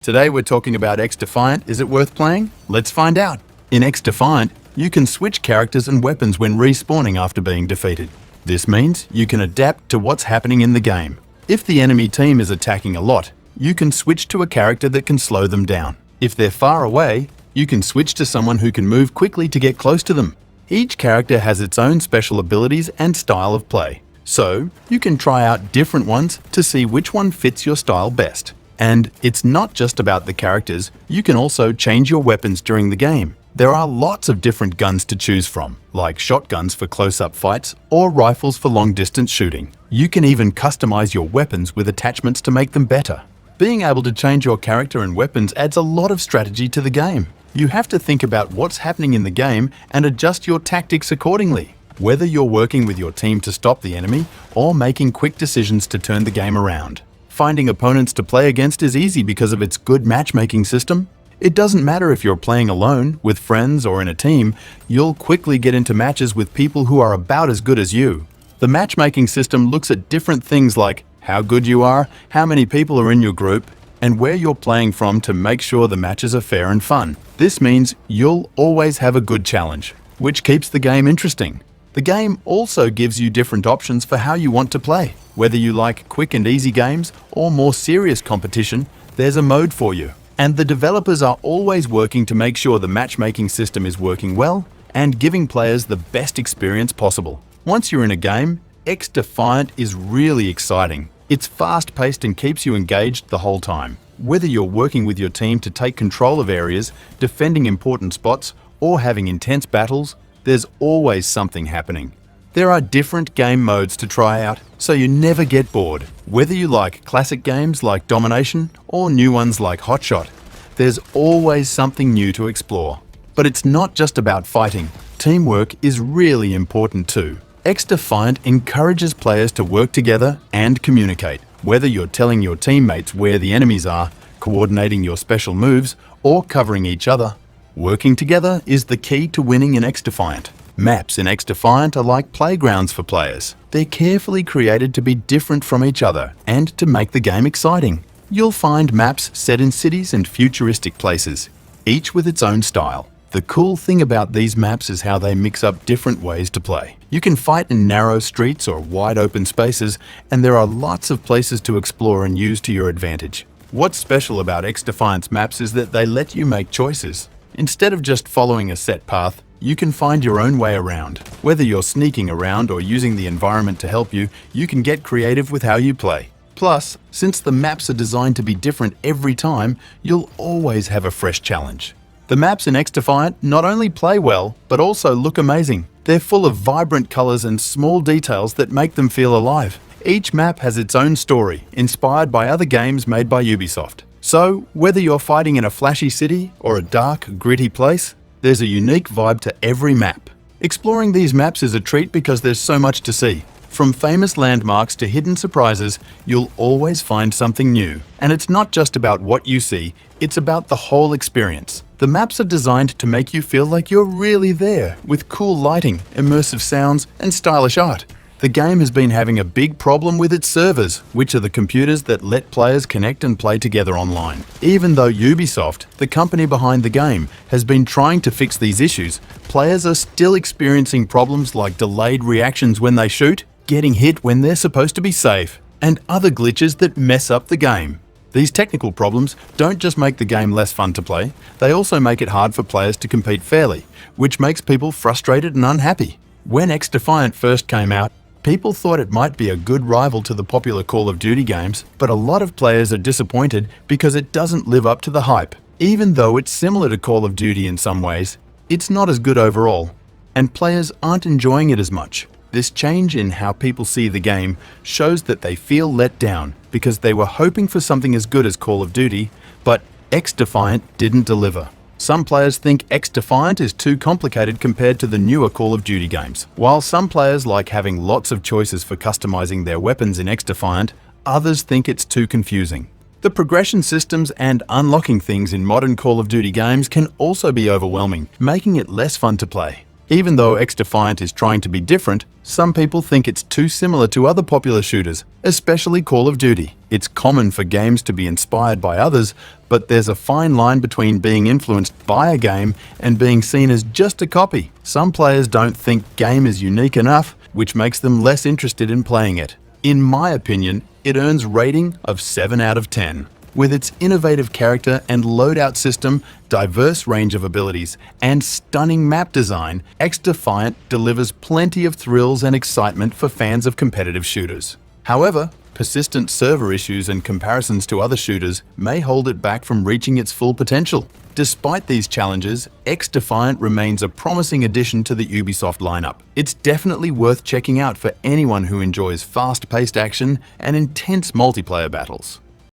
Today we're talking about XDefiant. Is it worth playing? Let's find out. In XDefiant, you can switch characters and weapons when respawning after being defeated. This means you can adapt to what's happening in the game. If the enemy team is attacking a lot, you can switch to a character that can slow them down. If they're far away, you can switch to someone who can move quickly to get close to them. Each character has its own special abilities and style of play, so you can try out different ones to see which one fits your style best. And it's not just about the characters, you can also change your weapons during the game. There are lots of different guns to choose from, like shotguns for close-up fights or rifles for long-distance shooting. You can even customize your weapons with attachments to make them better. Being able to change your character and weapons adds a lot of strategy to the game. You have to think about what's happening in the game and adjust your tactics accordingly, whether you're working with your team to stop the enemy or making quick decisions to turn the game around. Finding opponents to play against is easy because of its good matchmaking system. It doesn't matter if you're playing alone, with friends, or in a team, you'll quickly get into matches with people who are about as good as you. The matchmaking system looks at different things like how good you are, how many people are in your group, and where you're playing from to make sure the matches are fair and fun. This means you'll always have a good challenge, which keeps the game interesting. The game also gives you different options for how you want to play. Whether you like quick and easy games or more serious competition, there's a mode for you. And the developers are always working to make sure the matchmaking system is working well and giving players the best experience possible. Once you're in a game, XDefiant is really exciting. It's fast-paced and keeps you engaged the whole time. Whether you're working with your team to take control of areas, defending important spots, or having intense battles, there's always something happening. There are different game modes to try out, so you never get bored. Whether you like classic games like Domination or new ones like Hotshot, there's always something new to explore. But it's not just about fighting. Teamwork is really important too. XDefiant encourages players to work together and communicate. Whether you're telling your teammates where the enemies are, coordinating your special moves, or covering each other, working together is the key to winning in XDefiant. Maps in XDefiant are like playgrounds for players. They're carefully created to be different from each other and to make the game exciting. You'll find maps set in cities and futuristic places, each with its own style. The cool thing about these maps is how they mix up different ways to play. You can fight in narrow streets or wide open spaces, and there are lots of places to explore and use to your advantage. What's special about XDefiant's maps is that they let you make choices. Instead of just following a set path, you can find your own way around. Whether you're sneaking around or using the environment to help you, you can get creative with how you play. Plus, since the maps are designed to be different every time, you'll always have a fresh challenge. The maps in XDefiant not only play well, but also look amazing. They're full of vibrant colors and small details that make them feel alive. Each map has its own story, inspired by other games made by Ubisoft. So, whether you're fighting in a flashy city or a dark, gritty place, there's a unique vibe to every map. Exploring these maps is a treat because there's so much to see. From famous landmarks to hidden surprises, you'll always find something new. And it's not just about what you see, it's about the whole experience. The maps are designed to make you feel like you're really there, with cool lighting, immersive sounds, and stylish art. The game has been having a big problem with its servers, which are the computers that let players connect and play together online. Even though Ubisoft, the company behind the game, has been trying to fix these issues, players are still experiencing problems like delayed reactions when they shoot, getting hit when they're supposed to be safe, and other glitches that mess up the game. These technical problems don't just make the game less fun to play, they also make it hard for players to compete fairly, which makes people frustrated and unhappy. When XDefiant first came out, people thought it might be a good rival to the popular Call of Duty games, but a lot of players are disappointed because it doesn't live up to the hype. Even though it's similar to Call of Duty in some ways, it's not as good overall, and players aren't enjoying it as much. This change in how people see the game shows that they feel let down because they were hoping for something as good as Call of Duty, but XDefiant didn't deliver. Some players think XDefiant is too complicated compared to the newer Call of Duty games. While some players like having lots of choices for customizing their weapons in XDefiant, others think it's too confusing. The progression systems and unlocking things in modern Call of Duty games can also be overwhelming, making it less fun to play. Even though XDefiant is trying to be different, some people think it's too similar to other popular shooters, especially Call of Duty. It's common for games to be inspired by others, but there's a fine line between being influenced by a game and being seen as just a copy. Some players don't think game is unique enough, which makes them less interested in playing it. In my opinion, it earns rating of 7 out of 10. With its innovative character and loadout system, diverse range of abilities, and stunning map design, XDefiant delivers plenty of thrills and excitement for fans of competitive shooters. However, persistent server issues and comparisons to other shooters may hold it back from reaching its full potential. Despite these challenges, XDefiant remains a promising addition to the Ubisoft lineup. It's definitely worth checking out for anyone who enjoys fast-paced action and intense multiplayer battles.